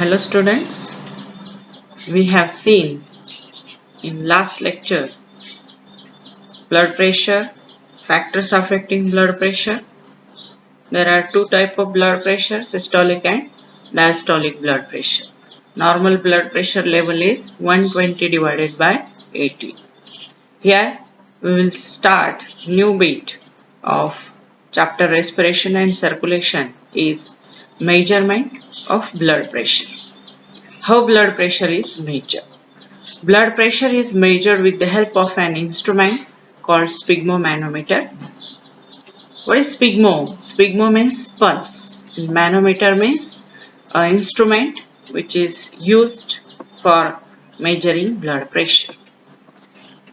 Hello students, we have seen in last lecture blood pressure, factors affecting blood pressure. There are two types of blood pressure, systolic and diastolic blood pressure. Normal blood pressure level is 120 divided by 80. Here we will start new bit of chapter respiration and circulation is measurement of blood pressure. How blood pressure is measured? Blood pressure is measured with the help of an instrument called sphygmomanometer. What is sphygmo? Sphygmo means pulse. Manometer means an instrument which is used for measuring blood pressure.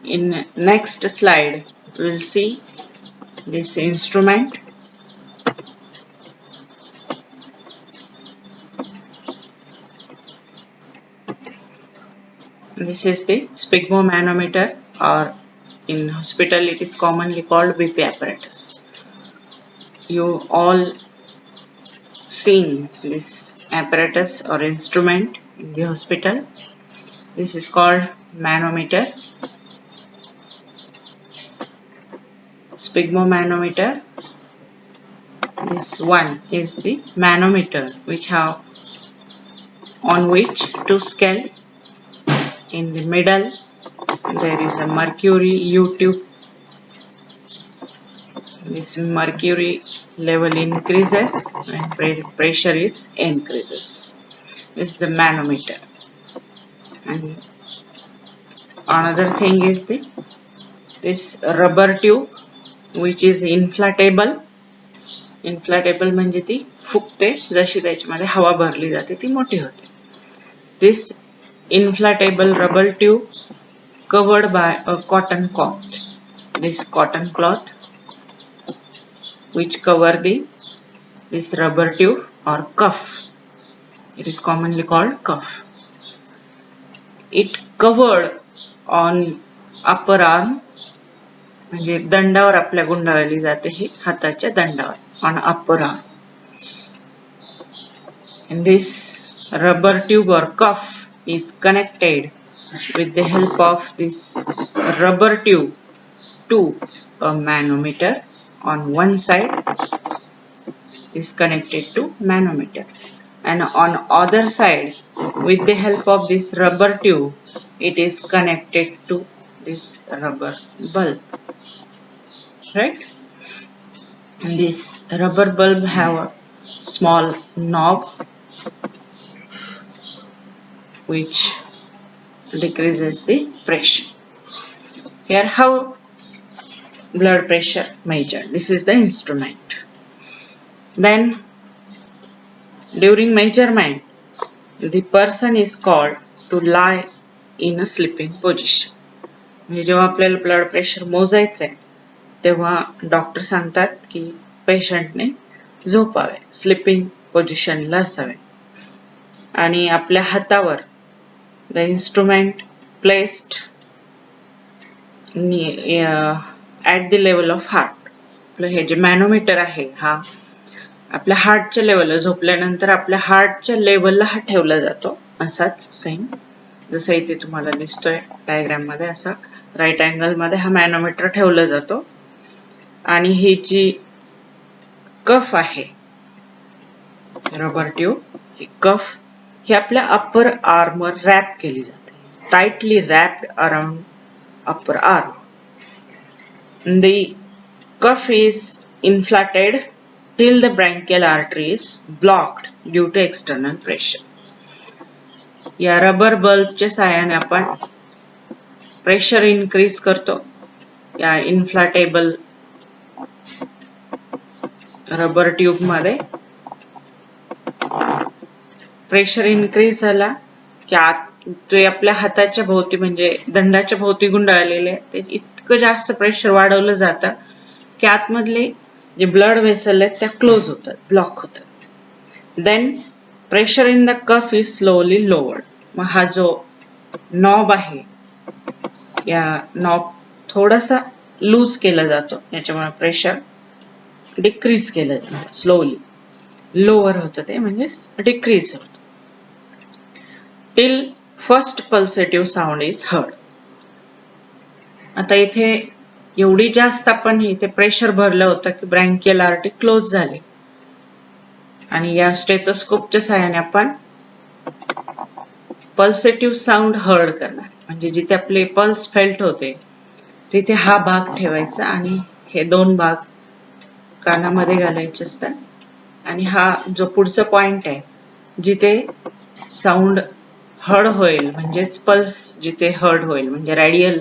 In next slide, we will see this instrument. This is the sphygmomanometer, or in hospital it is commonly called BP apparatus. You all seen this apparatus or instrument in the hospital. This is called manometer, sphygmomanometer. This one is the manometer, which have on which two scale. In the middle there is a mercury U tube. This mercury level increases when pressure is increases. This is the manometer. And another thing is this rubber tube, which is inflatable. Inflatable म्हणजे ती फुगते, जशी त्याच्यामध्ये हवा भरली जाते ती मोठी होते. This inflatable rubber tube covered by a cotton cloth. This cotton cloth which cover this rubber tube or cuff. It is commonly called cuff. It covered on upper arm, म्हणजे दंडावर आपल्या गुंडाळली जाते ही हाताच्या दंडावर, on upper arm. And this rubber tube or cuff is connected with the help of this rubber tube to a manometer. On one side is connected to manometer, and on other side with the help of this rubber tube it is connected to this rubber bulb, right? And this rubber bulb have a small knob which decreases the pressure. Here how blood pressure measured. This is the instrument. Then during measurement the person is called to lie in a sleeping position. म्हणजे जेव्हा आपल्याला blood pressure मोजायचं आहे तेव्हा doctor सांगतात की पेशंटने झोपावे, sleeping पोझिशनला असावे, आणि आपल्या हातावर the instrument placed at the level of heart. आपलं हे जे मॅनोमीटर आहे हा आपल्या हार्टच्या लेवलला, झोपल्यानंतर आपल्या हार्टच्या लेवलला हा ठेवला जातो. असाच सेम जसं इथे तुम्हाला दिसतोय डायग्राम मध्ये, असा राईट अँगल मध्ये हा मॅनोमीटर ठेवला जातो. आणि ही जी कफ आहे रबर ट्यूब, ही कफ ही आपल्या अपर आर्मवर रॅप केली जाते, tightly wrapped around upper arm. The cuff is inflated till the branchial artery is blocked due to external pressure. या रबर बल्बच्या साहाय्याने आपण प्रेशर इन्क्रीज करतो. या इन्फ्लाटेबल रबर ट्यूब मध्ये प्रेशर इन्क्रीज झाला की ते आपल्या हाताच्या भोवती म्हणजे दंडाच्या भोवती गुंडाळलेले ते इतकं जास्त प्रेशर वाढवलं जातं की आतमधले जे ब्लड वेसल आहेत त्या क्लोज होतात, ब्लॉक होतात. Then pressure in the cuff is slowly lowered. मग हा जो नॉब आहे या नॉब थोडासा लूज केला जातो, याच्यामुळे प्रेशर डिक्रीज केलं जातं, स्लोली लोअर होतं, ते म्हणजे डिक्रीज होतं. till first pulsative sound is heard. आता इथे एवढी जास्त आपण इथे प्रेशर भरलं होतं की ब्रँकियल आर्टरी क्लोज झाले आणि या स्टेथोस्कोपच्या सहाय्याने आपण पल्सेटिव्ह साऊंड हर्ड करणार. म्हणजे जिथे आपले पल्स फेल्ट होते तिथे हा भाग ठेवायचा आणि हे दोन भाग कानामध्ये घालायचे असतात आणि हा जो पुढचा पॉइंट आहे जिथे साऊंड हर्ड होईल म्हणजेच पल्स जिथे हर्ड होईल म्हणजे रेडियल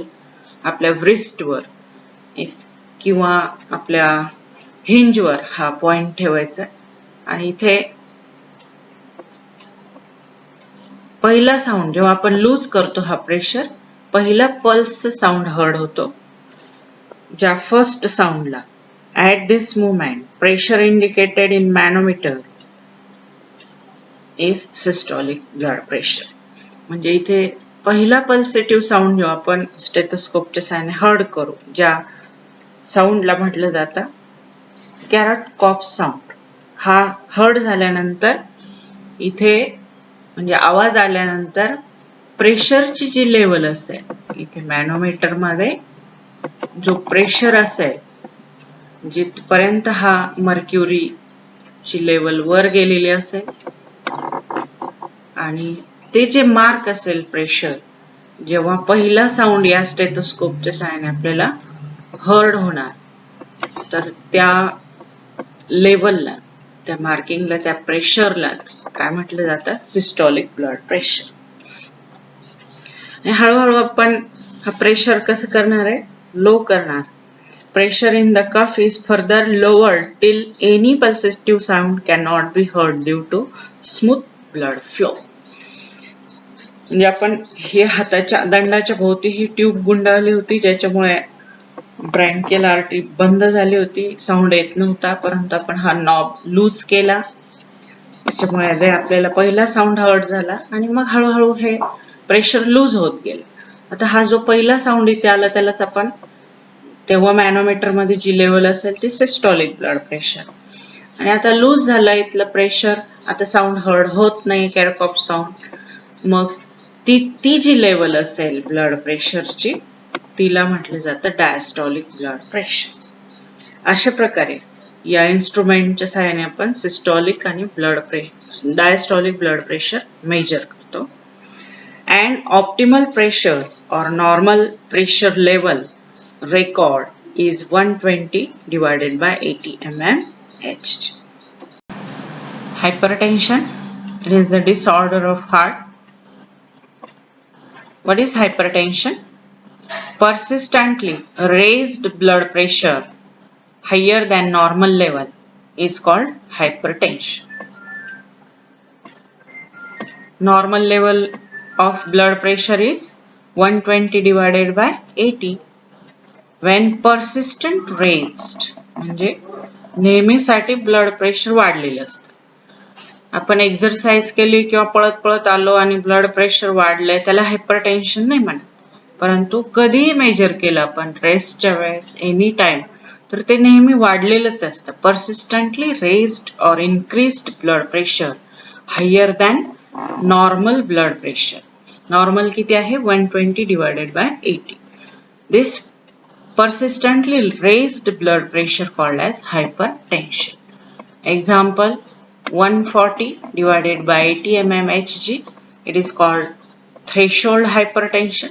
आपल्या व्रिस्टवर किंवा आपल्या हिंजवर हा पॉइंट ठेवायचा आणि इथे पहिला साऊंड जेव्हा आपण लूज करतो हा प्रेशर पहिला पल्स साऊंड हर्ड होतो. ज्या फर्स्ट साऊंडला at this movement pressure indicated in manometer is systolic blood pressure. म्हणजे इथे पहिला पल्सेटिव्ह साऊंड जेव्हा आपण स्टेथोस्कोपच्या सहाय्याने हर्ड करू ज्या साऊंडला म्हटलं जातं कॅरट कॉफ साऊंड, हा हर्ड झाल्यानंतर इथे म्हणजे आवाज आल्यानंतर प्रेशरची जी लेवल असेल इथे मॅनोमीटर मध्ये जो प्रेशर असेल जिथपर्यंत हा मर्क्युरी ची लेवल वर गेलेली असेल आणि ते जे मार्क असेल प्रेशर जेव्हा पहिला साऊंड या स्टेथोस्कोपच्या सहाय्याने आपल्याला हर्ड होणार तर त्या लेवलला त्या मार्किंगला त्या प्रेशरलाच काय म्हटलं जातं सिस्टोलिक ब्लड प्रेशर. आणि हळूहळू आपण हा प्रेशर कसं करणार आहे लो करणार. Pressure in the cuff is further lowered till any pulsative sound can not be heard due to smooth blood flow. म्हणजे आपण हे हाताच्या दंडाच्या भोवती ही ट्यूब गुंडाळली होती ज्याच्यामुळे ब्रँकियल आर्टरी बंद झाली होती, साऊंड येत नव्हता, परंतु आपण हा नॉब लूज केला त्याच्यामुळे आपल्याला पहिला साऊंड हर्ड झाला आणि मग हळूहळू हे प्रेशर लूज होत गेलं. आता हा जो पहिला साऊंड इथे आला त्यालाच आपण तेव्हा मॅनोमीटर मध्ये जी लेवल असेल ती सिस्टोलिक ब्लड प्रेशर आणि आता लूज झालं इथलं प्रेशर, आता साऊंड हर्ड होत नाही कॅरकॉफ साऊंड, मग ती जी लेवल असेल ब्लड प्रेशरची तिला म्हटलं जातं डायस्टॉलिक ब्लड प्रेशर. अशा प्रकारे या इन्स्ट्रुमेंटच्या सहाय्याने आपण सिस्टोलिक आणि डायस्टॉलिक ब्लड प्रेशर मेजर करतो. अँड ऑप्टिमल प्रेशर और normal pressure level record is 120 divided by 80 mmHg. Hypertension, it is the disorder of heart. What is hypertension? Persistently raised blood pressure higher than normal level is called hypertension. Normal level of blood pressure is 120 divided by 80. When persistent raised म्हणजे नेहमीसाठी blood pressure वाढलेलं असतं. आपण exercise केली किंवा पळत पळत आलो आणि ब्लड प्रेशर वाढलंय त्याला हायपरटेन्शन नाही म्हणत, परंतु कधीही मेजर केलं आपण रेस्टच्या वेळेस एनी टाइम तर ते नेहमी वाढलेलंच असतं. Persistently raised or increased blood pressure higher than normal blood pressure. Normal किती आहे 120 divided by 80. This persistently raised blood pressure called as hypertension. Example 140 divided by 80 mmHg, it is called threshold hypertension.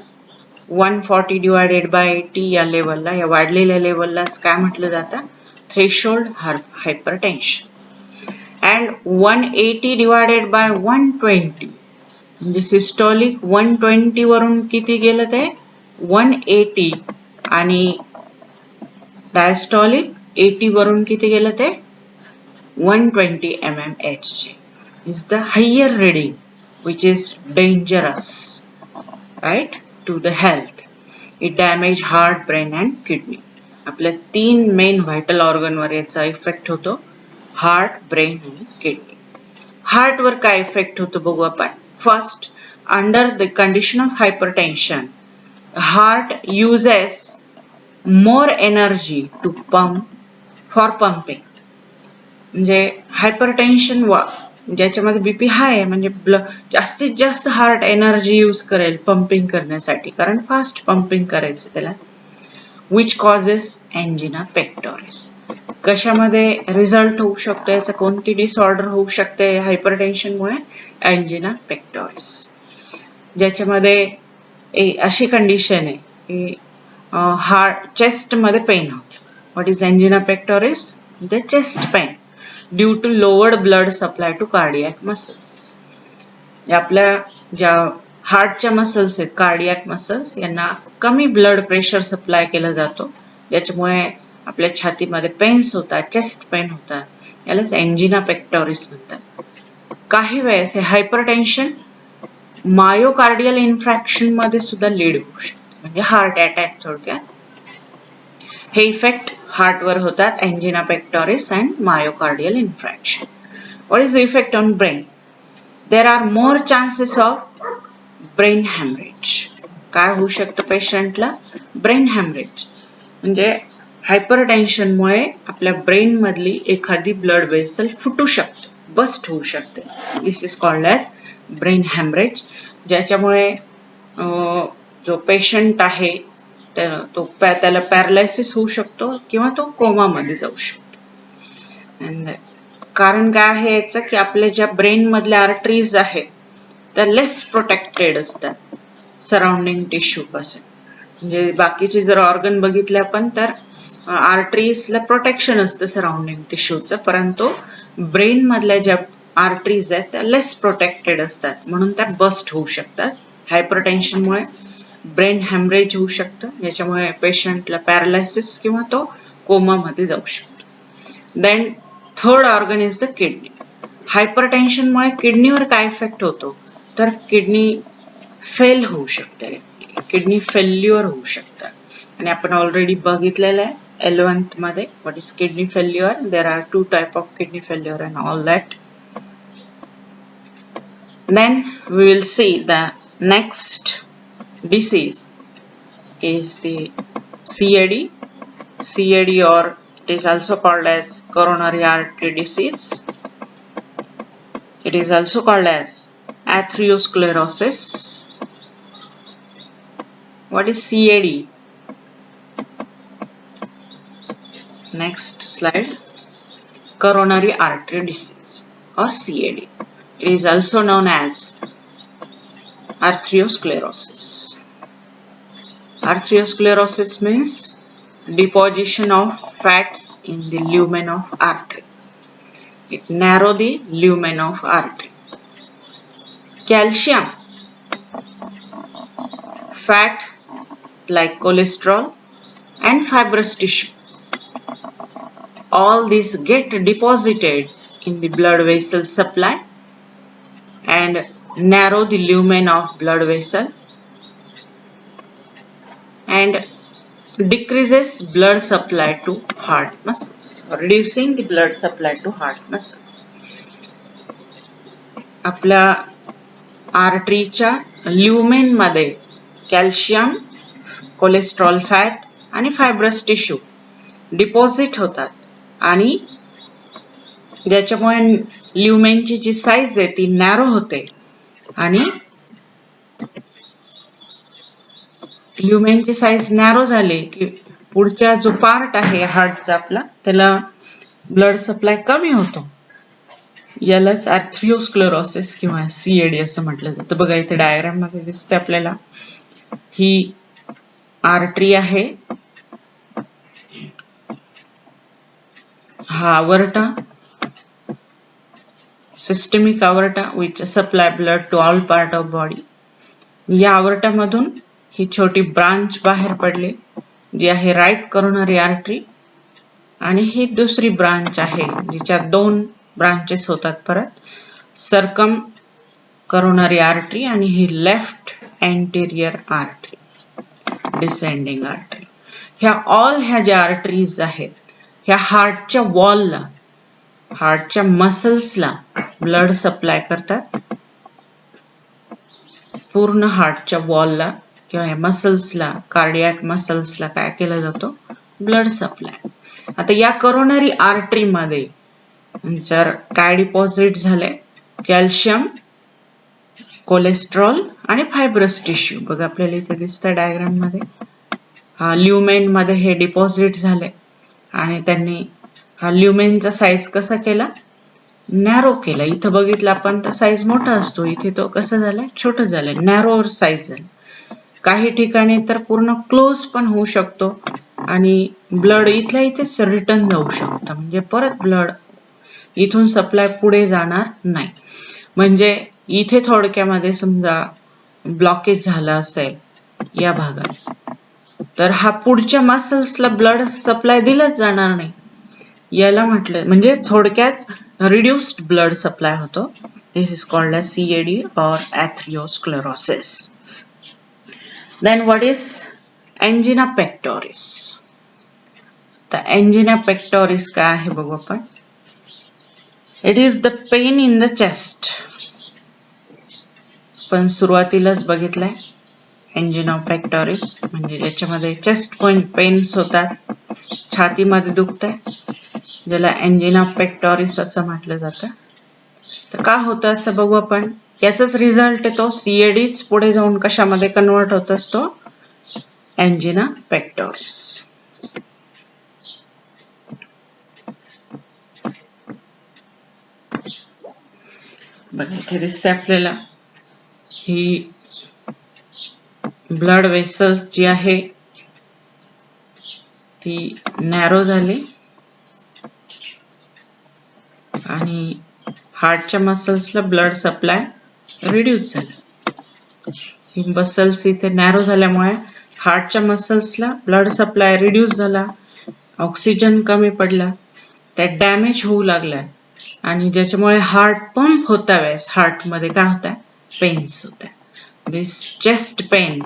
140 divided by 80 या लेवलला या वाढलेल्या लेवललाच काय म्हटलं जातं threshold hypertension. And 180 divided by 120 म्हणजे सिस्टोलिक 120 वरून किती गेलं ते 180 आणि डायस्टॉलिक 80 वरून किती गेलं ते 120 mmHg is the higher reading which is dangerous, right, to the health. It damage heart, brain and kidney. आपल्या तीन मेन व्हायटल ऑर्गन वर याचा इफेक्ट होतो, हार्ट, ब्रेन आणि किडनी. हार्ट वर काय इफेक्ट होतो बघू आपण. First, under the condition of hypertension heart uses more energy to pump for pumping. म्हणजे हायपरटेन्शन ज्याच्यामध्ये बीपी हाय आहे म्हणजे जास्तीत जास्त हार्ट एनर्जी यूज करेल पंपिंग करण्यासाठी, कारण फास्ट पंपिंग करायचं त्याला, विच कॉजेस एंजिना पेक्टोरिस. कशामध्ये रिझल्ट होऊ शकतो, याचा कोणती डिसऑर्डर होऊ शकते हायपरटेन्शनमुळे? Angina pectoris. ज्याच्यामध्ये अशी कंडिशन आहे की हार्ट चेस्ट मध्ये पेन होते. What is angina pectoris? The chest pain due to lowered blood supply to cardiac muscles. आपल्या ज्या हार्टच्या मसल्स आहेत, कार्डियक मसल्स, यांना कमी ब्लड प्रेशर सप्लाय केला जातो, ज्याच्यामुळे आपल्या छातीमध्ये पेन्स होतात, चेस्ट पेन होतात. यालाच एंजिना पेक्टोरिस म्हणतात. काही वेळेस हे हायपरटेन्शन मायोकार्डियल इन्फ्रॅक्शन मध्ये सुद्धा लीड होऊ शकते, म्हणजे हार्ट अटॅक. थोडक्यात हे इफेक्ट हार्टवर होतात, angina pectoris and myocardial infarction. What is the effect on brain? There are more chances of brain haemorrhage. काय होऊ शकतं पेशंटला? ब्रेन हॅमरेज म्हणजे हायपरटेन्शनमुळे आपल्या ब्रेन मधली एखादी ब्लड वेसल फुटू शकते, बस्ट होऊ शकते. This is called as brain haemorrhage, ज्याच्यामुळे जो पेशंट आहे त्याला पॅरालायसिस होऊ शकतो किंवा तो कोमामध्ये जाऊ शकतो. कारण काय आहे याचं की आपल्या ज्या ब्रेन मधल्या आर्टरीज आहेत त्या लेस प्रोटेक्टेड असतात सराउंडिंग टिश्यू पासून. म्हणजे बाकीचे जर ऑर्गन बघितले आपण तर आर्टरीजला प्रोटेक्शन असतं सराउंडिंग टिश्यूचं, परंतु ब्रेन मधल्या ज्या आर्टरीज आहेत त्या लेस प्रोटेक्टेड असतात, म्हणून त्या बस्ट होऊ शकतात. हायपरटेन्शनमुळे ब्रेन हॅमरेज होऊ शकतं, ज्याच्यामुळे पेशंटला पॅरालायसिस किंवा तो कोमामध्ये जाऊ शकतो. Then third organ is the kidney. हायपरटेन्शनमुळे किडनीवर काय इफेक्ट होतो तर किडनी फेल होऊ शकते, किडनी फेल्युअर होऊ शकतात. आणि आपण ऑलरेडी बघितलेलं आहे 11th मध्ये what is kidney failure. There are 2 type of kidney failure and all that. Then we will see the next disease is the CAD. CAD, or it is also called as coronary artery disease. It is also called as atherosclerosis. What is CAD? Next slide. Coronary artery disease or CAD. It is also known as atherosclerosis. Atherosclerosis means deposition of fats in the lumen of artery. It narrow the lumen of artery. Calcium, fat like cholesterol and fibrous tissue, all these get deposited in the blood vessel supply and narrow the lumen of blood vessel and decreases blood supply to heart muscles, reducing the blood supply to heart muscles. आपल्या आर्टरीच्या lumen मध्ये calcium, cholesterol fat आणि fibrous tissue deposit होतात आणि ज्याच्यामुळे ल्युमेनची जी size आहे ती narrow होते आणि ल्युमेनची साईज नॅरो झाली की पुढचा जो पार्ट आहे हार्टचा आपला त्याला ब्लड सप्लाय कमी होतो. यालाच आर्थरिओस्क्लेरोसिस किंवा CAD असं म्हटलं जातं. बघा इथे डायग्राम मध्ये दिसते आपल्याला, ही आर्टरी आहे, हा अवर्टा, systemic अवर्टा which supply blood to all part of body. या अवर्टामधून ही छोटी ब्रांच बाहेर पडली जी आहे राईट करोनरी आर्टरी, आणि ही दुसरी ब्रांच आहे जिच्यात 2 ब्रांचेस होतात परत, सर्कम करोनरी आर्टरी आणि ही left anterior artery, descending artery. ह्या ज्या आर्टरीज आहेत ह्या हार्टच्या वॉलला, हार्टच्या मसल्सला ब्लड सप्लाय करतात. पूर्ण हार्टच्या वॉलला किंवा मसल्सला, कार्डियक मसल्सला काय केलं जातो? Blood supply. आता या करोनरी आर्टरी मध्ये जर काय डिपॉझिट झाले कॅल्शियम, कोलेस्ट्रॉल आणि फायब्रस टिश्यू. बघा आपल्याला इथे दिसतं डायग्राम मध्ये. हा ल्युमेन मध्ये हे डिपॉझिट झाले आणि त्यांनी हा ल्युमेनचा साईज कसा केला, नॅरो केला. इथं बघितलं आपण तर साईज मोठा असतो, इथे तो कसा झालाय, छोटा झालाय, नॅरोवर साईज झाला. काही ठिकाणी तर पूर्ण क्लोज पण होऊ शकतो आणि ब्लड इथल्या इथेच रिटर्न जाऊ शकतं, म्हणजे परत ब्लड इथून सप्लाय पुढे जाणार नाही. म्हणजे इथे थोडक्यामध्ये समजा ब्लॉकेज झाला असेल या भागात, तर हा पुढच्या मसल्सला ब्लड सप्लाय दिलाच जाणार नाही. याला म्हटलं म्हणजे थोडक्यात रिड्युस्ड ब्लड सप्लाय होतो. This is called as CAD or atherosclerosis. Then what is angina pectoris? तर angina pectoris काय आहे बघू आपण. It is the pain in the chest. पण सुरुवातीलाच बघितलंय angina pectoris म्हणजे ज्याच्यामध्ये चेस्ट पेन्स होतात, छातीमध्ये दुखतंय, ज्याला angina pectoris असं म्हटलं जातं. तर का होतं असं बघू आपण. याचाच रिझल्ट येतो CAD पुढे जाऊन कशामध्ये कन्वर्ट होत असतो, angina pectoris. बघा इथे दिसते आपल्याला ही ब्लड वेसल्स जी आहे ती नॅरो झाली आणि हार्टच्या मसल्सला ब्लड सप्लाय रिड्यूस झाला. ही मसल्स इथे नॅरो झाल्यामुळे हार्टच्या मसल्सला ब्लड सप्लाय रिड्यूस झाला, ऑक्सिजन कमी पडला, त्यात डॅमेज होऊ लागला आणि ज्याच्यामुळे हार्ट पंप होता वेळेस हार्टमध्ये काय होत आहे, पेन्स होत आहे. This chest pain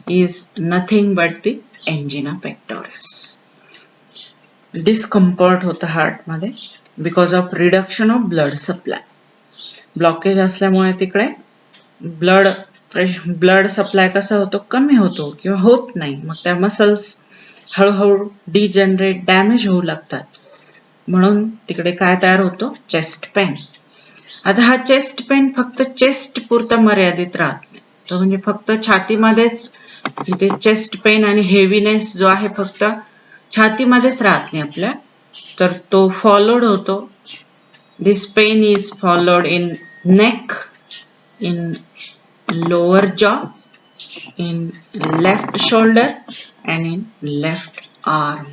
is nothing but the angina pectoris. Discomfort होतं हार्टमध्ये because of reduction of blood supply. Blockage असल्यामुळे तिकडे ब्लड सप्लाय कसा होतो, कमी होतो किंवा होत नाही. मग त्या मसल्स हळूहळू डिजनरेट, डॅमेज होऊ लागतात. म्हणून तिकडे काय तयार होतो, चेस्ट पेन. आता हा चेस्ट पेन फक्त चेस्ट पुरता मर्यादित राहत नाही. तो म्हणजे फक्त छातीमध्येच इथे चेस्ट पेन आणि हेवीनेस जो आहे फक्त छातीमध्येच राहत नाही आपल्या, तर तो फॉलोड होतो. This pain is followed in neck, in lower jaw, in left shoulder and in left arm.